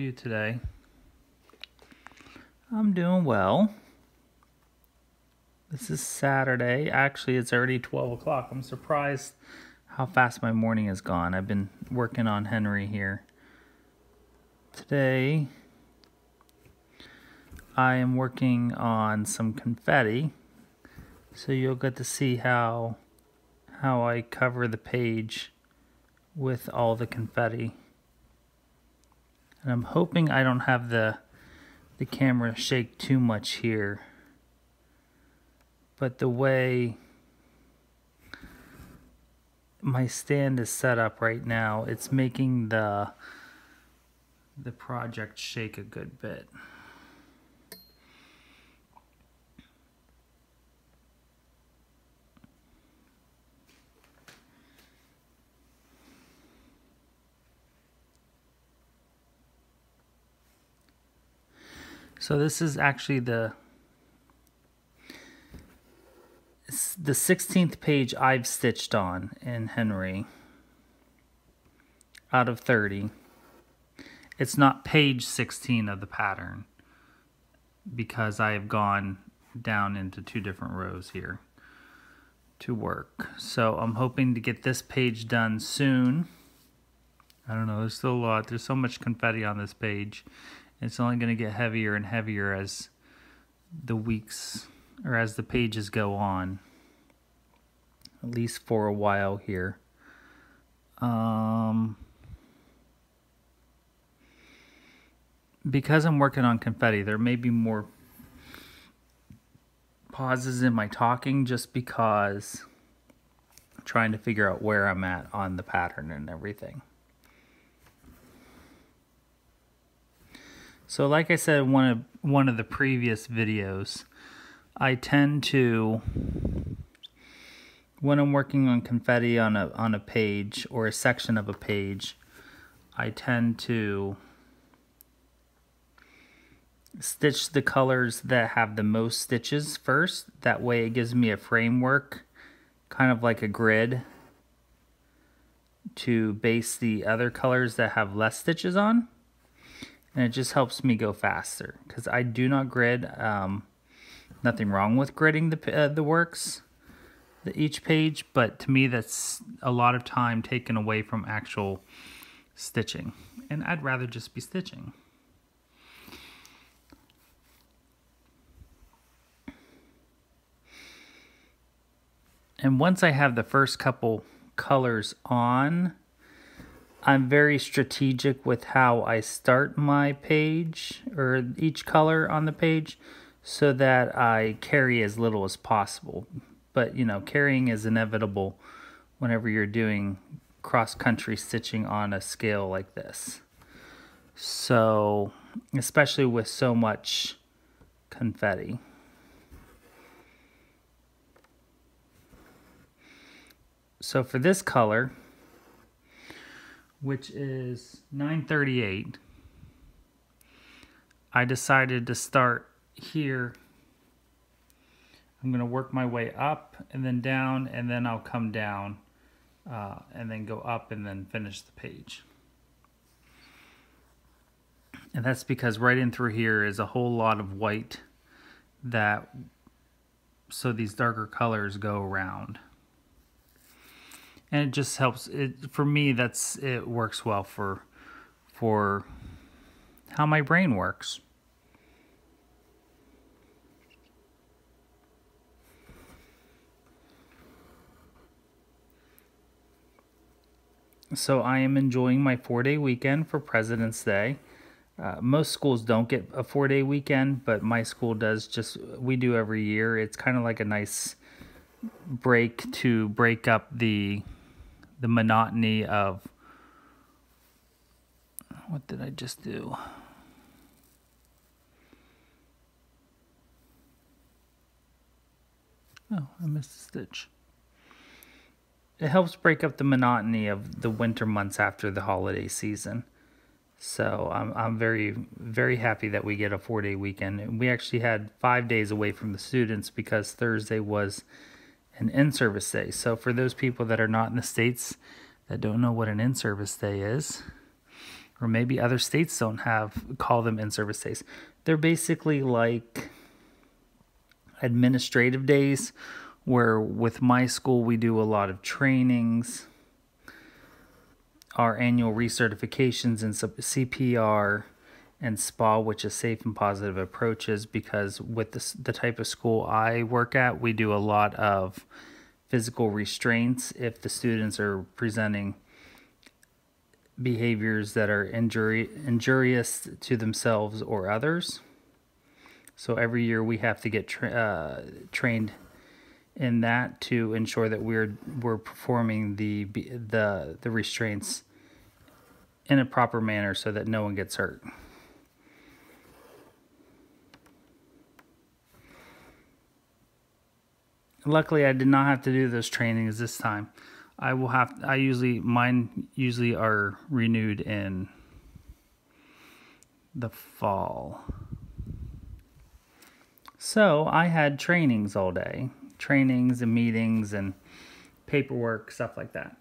you today? I'm doing well. This is Saturday. Actually, it's already 12 o'clock. I'm surprised how fast my morning has gone. I've been working on Henry here. Today, I am working on some confetti. So you'll get to see how I cover the page with all the confetti. And I'm hoping I don't have the camera shake too much here. But the way my stand is set up right now, it's making the project shake a good bit. So this is actually the 16th page I've stitched on in Henry out of 30. It's not page 16 of the pattern because I have gone down into 2 different rows here to work. So I'm hoping to get this page done soon. I don't know, there's still a lot. There's so much confetti on this page. It's only going to get heavier and heavier as the weeks or as the pages go on, at least for a while here. Because I'm working on confetti, there may be more pauses in my talking just because I'm trying to figure out where I'm at on the pattern and everything. So like I said in one of the previous videos, I tend to, when I'm working on confetti on a page or a section of a page, I tend to stitch the colors that have the most stitches first. That way it gives me a framework, kind of like a grid, to base the other colors that have less stitches on. And it just helps me go faster because I do not grid. Nothing wrong with gridding the works, each page, but to me that's a lot of time taken away from actual stitching, and I'd rather just be stitching. And once I have the first couple colors on, I'm very strategic with how I start my page or each color on the page so that I carry as little as possible. But, you know, carrying is inevitable whenever you're doing cross-country stitching on a scale like this. So, especially with so much confetti. So for this color, which is 938, I decided to start here. I'm going to work my way up and then down, and then I'll come down and then go up and then finish the page. And that's because right in through here is a whole lot of white, so these darker colors go around. And it just helps. For me, it works well for how my brain works. So I am enjoying my 4-day weekend for President's Day. Most schools don't get a 4-day weekend, but my school does. We do every year. It's kind of like a nice break to break up the monotony of, what did I just do? Oh, I missed a stitch. It helps break up the monotony of the winter months after the holiday season. So I'm very, very happy that we get a 4-day weekend. And we actually had 5 days away from the students because Thursday was an in-service day. So for those people that are not in the States that don't know what an in-service day is, or maybe other states don't call them in-service days. They're basically like administrative days, where with my school we do a lot of trainings, our annual recertifications in CPR and SPA, which is safe and positive approaches, because with the type of school I work at, we do a lot of physical restraints if the students are presenting behaviors that are injurious to themselves or others. So every year we have to get trained in that to ensure that we're performing the restraints in a proper manner so that no one gets hurt. Luckily, I did not have to do those trainings this time. Mine usually are renewed in the fall. So I had trainings all day. Trainings and meetings and paperwork, stuff like that.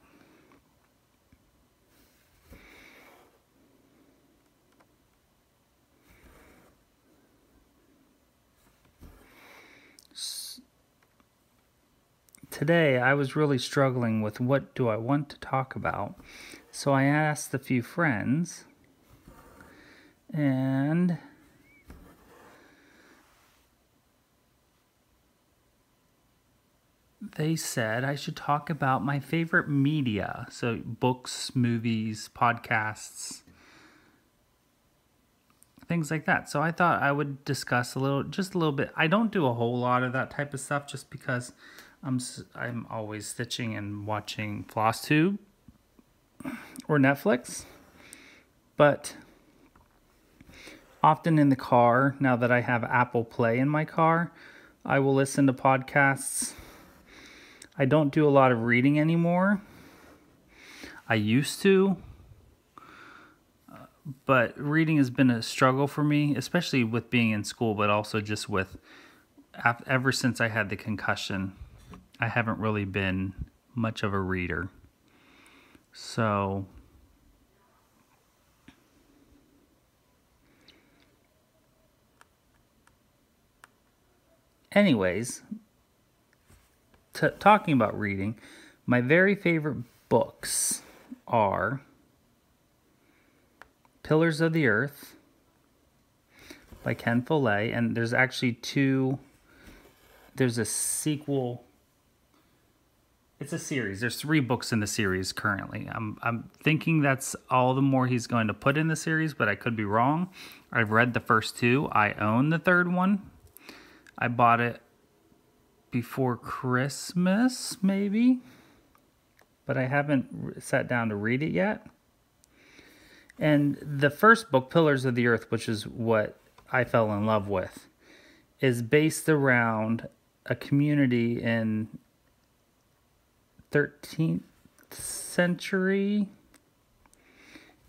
Today I was really struggling with what do I want to talk about. So I asked a few friends, and they said I should talk about my favorite media. So books, movies, podcasts, things like that. So I thought I would discuss just a little bit. I don't do a whole lot of that type of stuff just because I'm always stitching and watching FlossTube or Netflix. But often in the car, now that I have Apple Play in my car, I will listen to podcasts. I don't do a lot of reading anymore. I used to, but reading has been a struggle for me, especially with being in school, but also just ever since I had the concussion, I haven't really been much of a reader. So anyways, talking about reading, my very favorite books are Pillars of the Earth by Ken Follett, and there's actually there's a sequel. It's a series. There's 3 books in the series currently. I'm thinking that's all the more he's going to put in the series, but I could be wrong. I've read the first 2. I own the 3rd one. I bought it before Christmas, maybe, but I haven't sat down to read it yet. And the first book, Pillars of the Earth, which is what I fell in love with, is based around a community in 13th century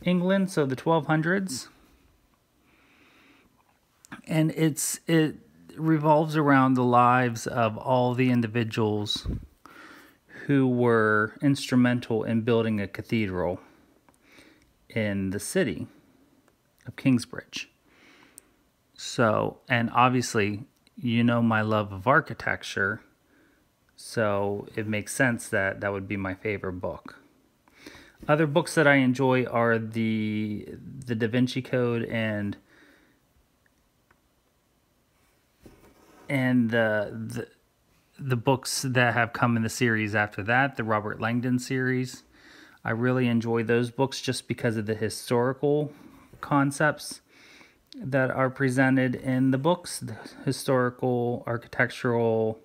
England, so the 1200s. And it revolves around the lives of all the individuals who were instrumental in building a cathedral in the city of Kingsbridge. So, and obviously, you know my love of architecture, so it makes sense that that would be my favorite book. Other books that I enjoy are the Da Vinci Code and the books that have come in the series after that, the Robert Langdon series. I really enjoy those books just because of the historical concepts that are presented in the books, the historical, architectural,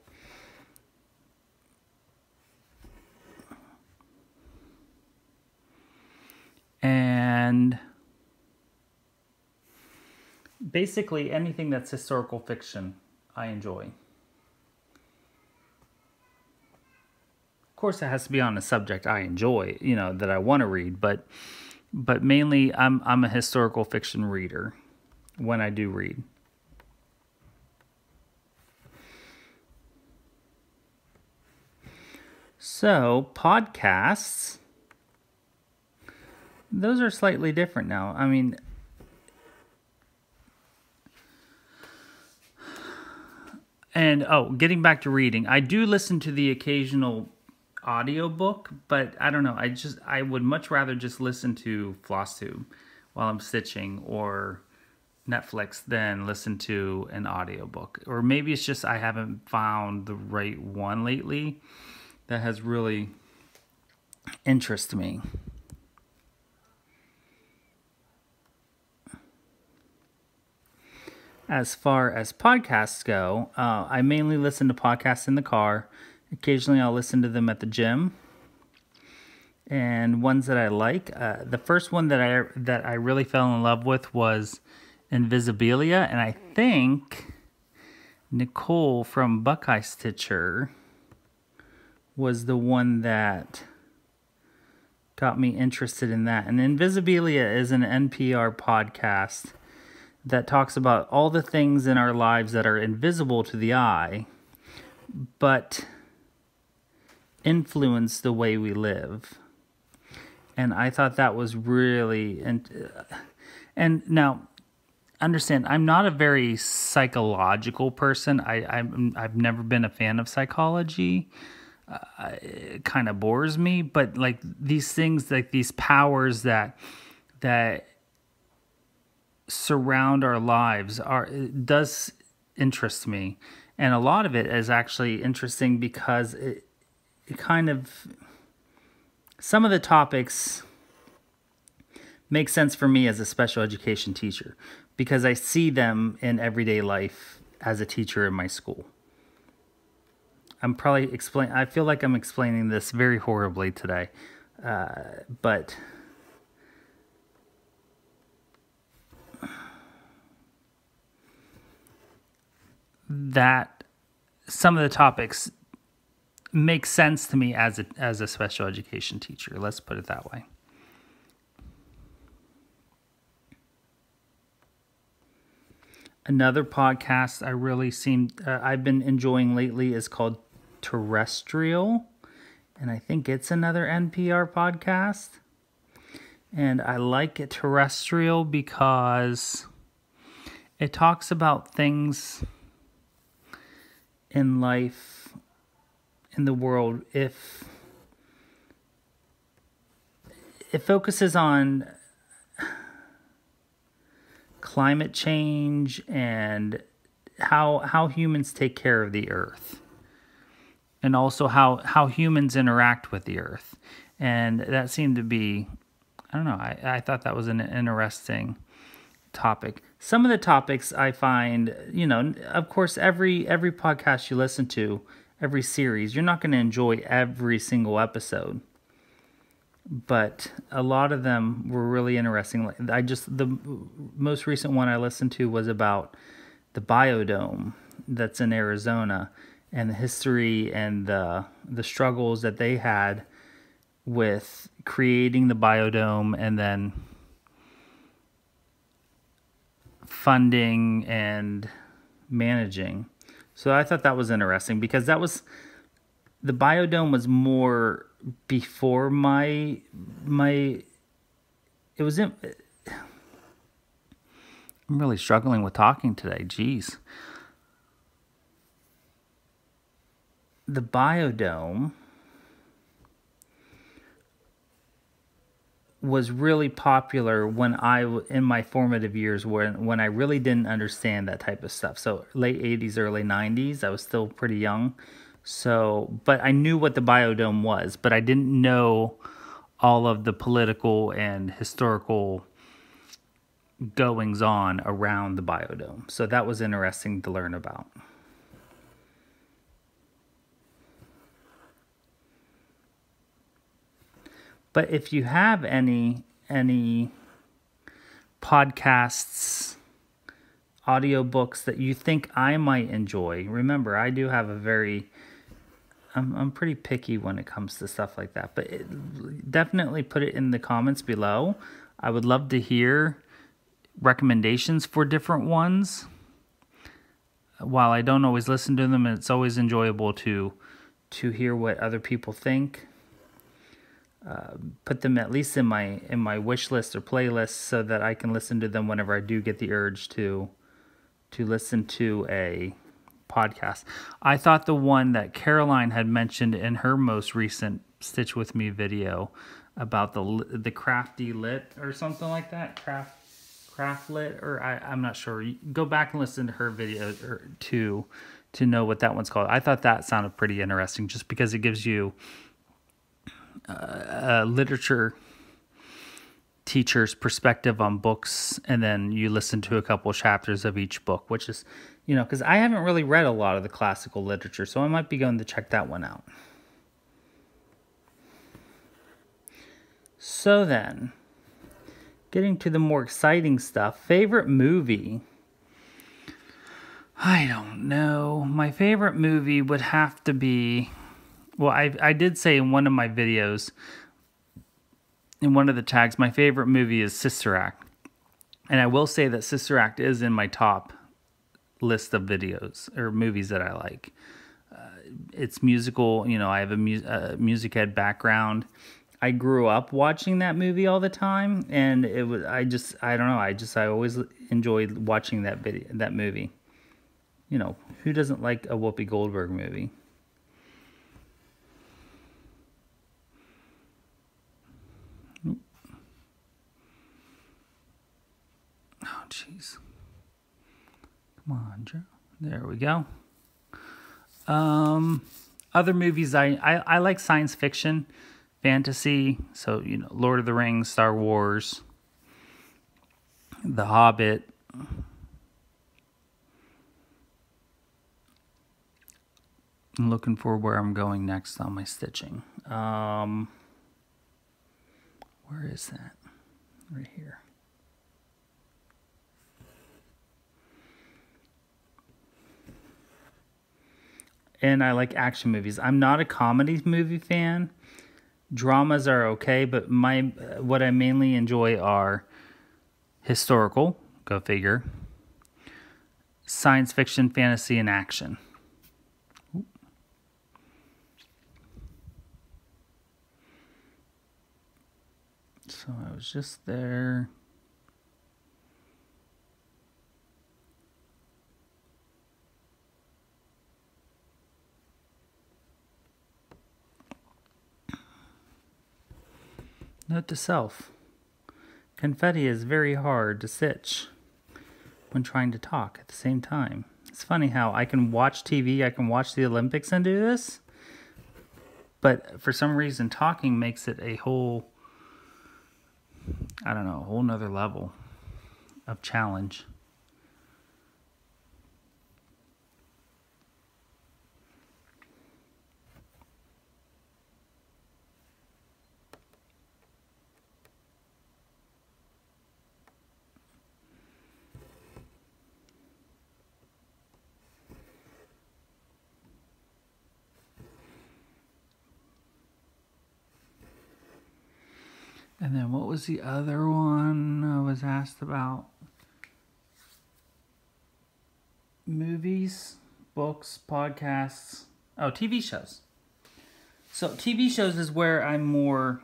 and basically anything that's historical fiction I enjoy. Of course, it has to be on a subject I enjoy, that I want to read, but mainly I'm a historical fiction reader when I do read. So, podcasts. those are slightly different now. I mean, and getting back to reading, I do listen to the occasional audiobook, but I don't know. I would much rather just listen to FlossTube while I'm stitching or Netflix than listen to an audiobook. Or maybe it's just I haven't found the right one lately that has really interested me. As far as podcasts go, I mainly listen to podcasts in the car. Occasionally I'll listen to them at the gym. And ones that I like, the first one that I really fell in love with was Invisibilia, and I think Nicole from Buckeye Stitcher was the one that got me interested in that. And Invisibilia is an NPR podcast that talks about all the things in our lives that are invisible to the eye, but influence the way we live. And I thought that was really... And now, understand, I'm not a very psychological person. I've never been a fan of psychology. It kind of bores me, but like these things, like these powers that surround our lives it does interest me. And a lot of it is actually interesting because it kind of, some of the topics make sense for me as a special education teacher because I see them in everyday life as a teacher in my school. I'm probably I feel like I'm explaining this very horribly today, but that some of the topics make sense to me as a special education teacher. Let's put it that way. Another podcast I've been enjoying lately is called Terrestrial, and I think it's another NPR podcast. And I like it Terrestrial because it talks about things in life, in the world. If it focuses on climate change and how humans take care of the earth, and also how humans interact with the earth. And that seemed to be, I don't know, I thought that was an interesting topic. Some of the topics I find, of course, every podcast you listen to, every series, you're not going to enjoy every single episode. But a lot of them were really interesting. The most recent one I listened to was about the biodome that's in Arizona and the history and the struggles that they had with creating the biodome and then funding and managing. So I thought that was interesting because the biodome was more before I'm really struggling with talking today. Jeez. The biodome was really popular when in my formative years when I really didn't understand that type of stuff. So late 80s, early 90s, I was still pretty young. So, but I knew what the biodome was, but I didn't know all of the political and historical goings on around the biodome. So that was interesting to learn about. But if you have any podcasts, audiobooks that you think I might enjoy, remember, I do have I'm pretty picky when it comes to stuff like that. But definitely put it in the comments below. I would love to hear recommendations for different ones. While I don't always listen to them, it's always enjoyable to hear what other people think. put them at least in my wish list or playlist so that I can listen to them whenever I do get the urge to listen to a podcast. I thought the one that Caroline had mentioned in her most recent Stitch With Me video about the crafty lit or something like that, craft lit, or I'm not sure. Go back and listen to her video to know what that one's called. I thought that sounded pretty interesting just because it gives you a literature teacher's perspective on books, and then you listen to a couple chapters of each book, which is, because I haven't really read a lot of the classical literature, so I might be going to check that one out. So then, getting to the more exciting stuff, favorite movie. I don't know. My favorite movie would have to be, well, I did say in one of my videos, in one of the tags, my favorite movie is Sister Act. And I will say that Sister Act is in my top list of videos or movies that I like. It's musical. I have a music ed background. I grew up watching that movie all the time, and it was I don't know. I always enjoyed watching that movie. Who doesn't like a Whoopi Goldberg movie? Oh, jeez. Come on, Joe. There we go. Other movies, I like science fiction, fantasy. So, Lord of the Rings, Star Wars, The Hobbit. I'm looking for where I'm going next on my stitching. Where is that? Right here. And I like action movies. I'm not a comedy movie fan. Dramas are okay, but what I mainly enjoy are historical, go figure, science fiction, fantasy, and action. So I was just there. Note to self. Confetti is very hard to stitch when trying to talk at the same time. It's funny how I can watch TV, I can watch the Olympics and do this, but for some reason talking makes it a whole, I don't know, a whole nother level of challenge. And then what was the other one I was asked about? Movies, books, podcasts. Oh, TV shows. So TV shows is where I'm more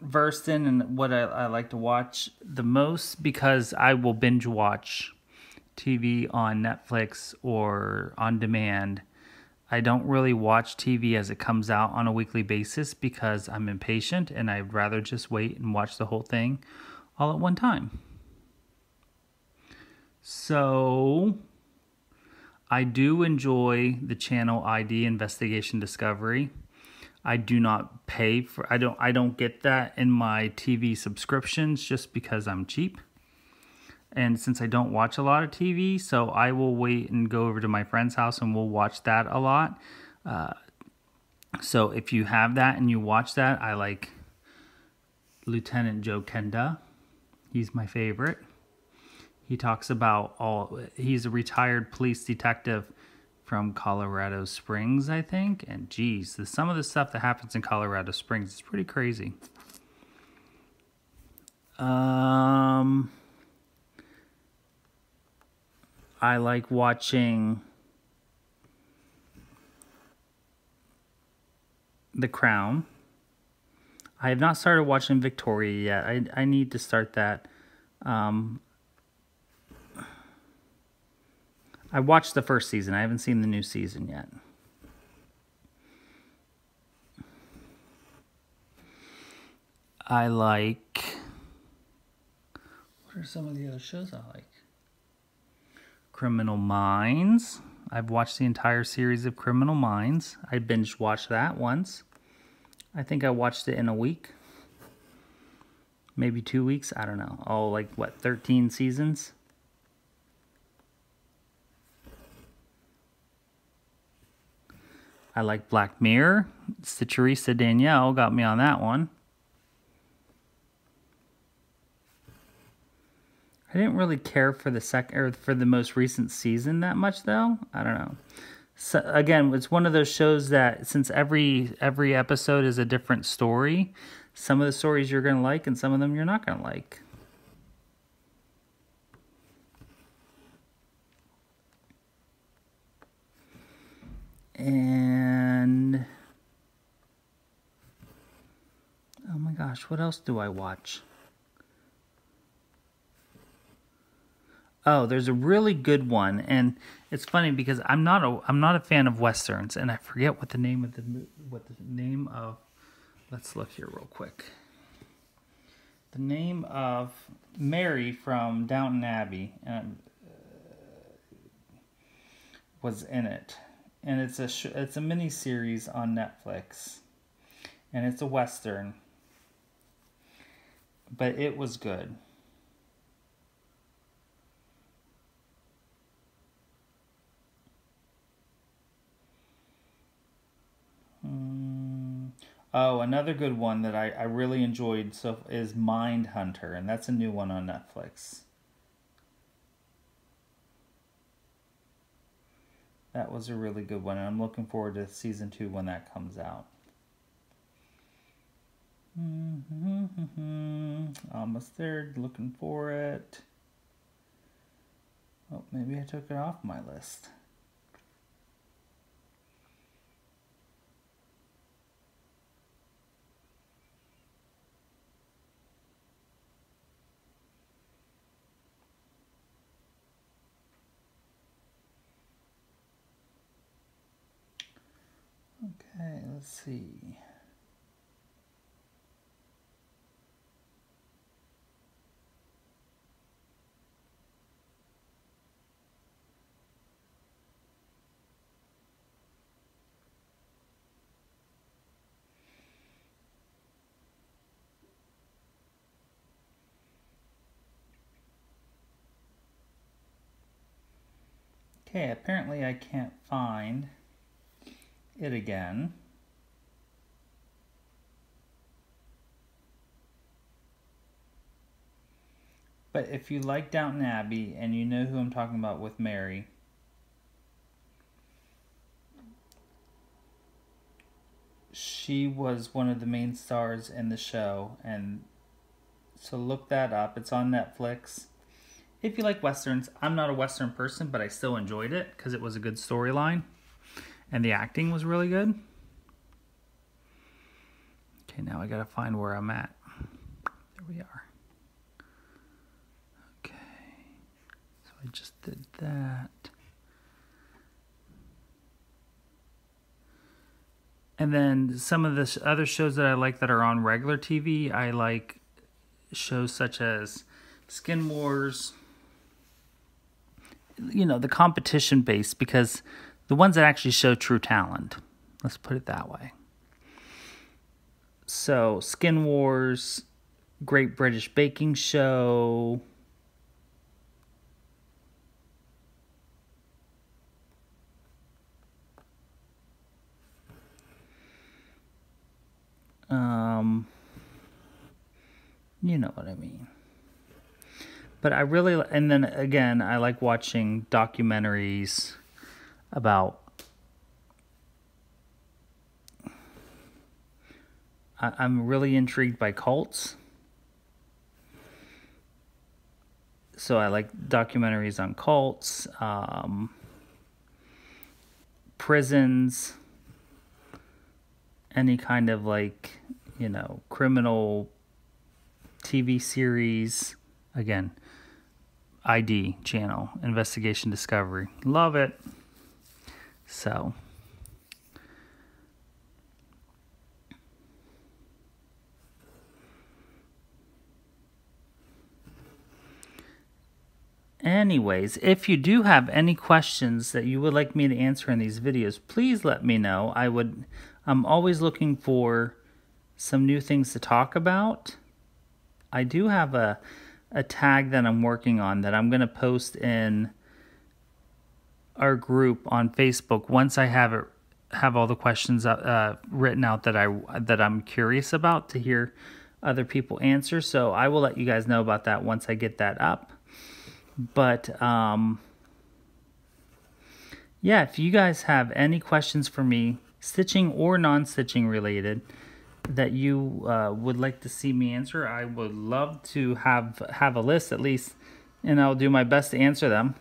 versed in and what I like to watch the most, because I will binge watch TV on Netflix or on demand. I don't really watch TV as it comes out on a weekly basis because I'm impatient and I'd rather just wait and watch the whole thing all at one time. So I do enjoy the channel ID Investigation Discovery. I do not pay for, I don't get that in my TV subscriptions just because I'm cheap. And since I don't watch a lot of TV, so I will wait and go over to my friend's house and we'll watch that a lot. So if you have that and you watch that, I like Lieutenant Joe Kenda. He's my favorite. He talks about he's a retired police detective from Colorado Springs, I think. And geez, some of the stuff that happens in Colorado Springs is pretty crazy. I like watching The Crown. I have not started watching Victoria yet. I need to start that. I watched the first season. I haven't seen the new season yet. I like... What are some of the other shows I like? Criminal Minds. I've watched the entire series of Criminal Minds. I binge watched that once. I think I watched it in a week. Maybe 2 weeks. I don't know. Oh, like what, 13 seasons? I like Black Mirror. Teresa Danielle got me on that one. I didn't really care for the second or for the most recent season that much, though. I don't know. So, again, it's one of those shows that since every episode is a different story, some of the stories you're going to like and some of them you're not going to like. And oh my gosh, what else do I watch? Oh, there's a really good one, and it's funny because I'm not a fan of westerns, and I forget what the name of let's look here real quick. The name of Mary from Downton Abbey was in it, and it's a mini series on Netflix, and it's a western, but it was good. Oh, another good one that I really enjoyed is Mindhunter, and that's a new one on Netflix. That was a really good one, and I'm looking forward to season 2 when that comes out. Almost there, looking for it. Oh, maybe I took it off my list. Okay, let's see. Okay, apparently I can't find it again. But if you like Downton Abbey and you know who I'm talking about with Mary, she was one of the main stars in the show, and so look that up. It's on Netflix. If you like westerns, I'm not a western person, but I still enjoyed it because it was a good storyline and the acting was really good. Okay, now I gotta find where I'm at. There we are. Okay, so I just did that. And then some of the other shows that I like that are on regular TV, I like shows such as Skin Wars, you know, the competition based, because the ones that actually show true talent, let's put it that way. So Skin Wars, Great British Baking Show, you know what I mean. But I really, and then again, I like watching documentaries about, I'm really intrigued by cults. So I like documentaries on cults, prisons, any kind of like, criminal TV series. Again, ID channel, Investigation Discovery. Love it. So, anyways, if you do have any questions that you would like me to answer in these videos, please let me know. I'm always looking for some new things to talk about. I do have a tag that I'm working on that I'm going to post in our group on Facebook once I have all the questions written out that I'm curious about to hear other people answer. So I will let you guys know about that once I get that up. But yeah, if you guys have any questions for me, stitching or non-stitching related, that you would like to see me answer, I would love to have a list at least, and I'll do my best to answer them.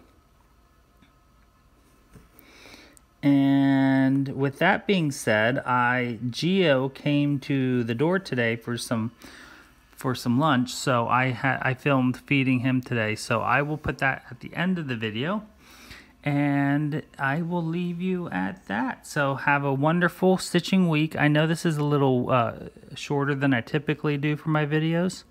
And with that being said, Geo came to the door today for some lunch, so I filmed feeding him today. So I will put that at the end of the video, and I will leave you at that. So have a wonderful stitching week. I know this is a little shorter than I typically do for my videos,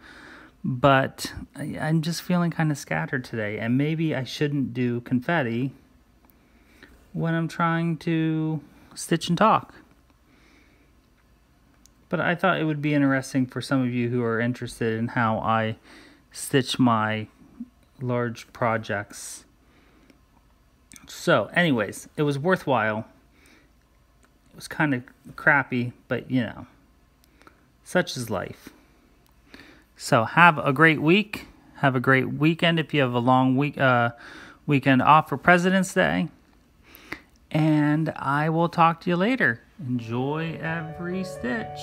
but I'm just feeling kind of scattered today, and maybe I shouldn't do confetti when I'm trying to stitch and talk. But I thought it would be interesting for some of you who are interested in how I stitch my large projects. So anyways, it was worthwhile. It was kind of crappy, but such is life. So have a great week. Have a great weekend if you have a long weekend off for President's Day. And I will talk to you later. Enjoy every stitch.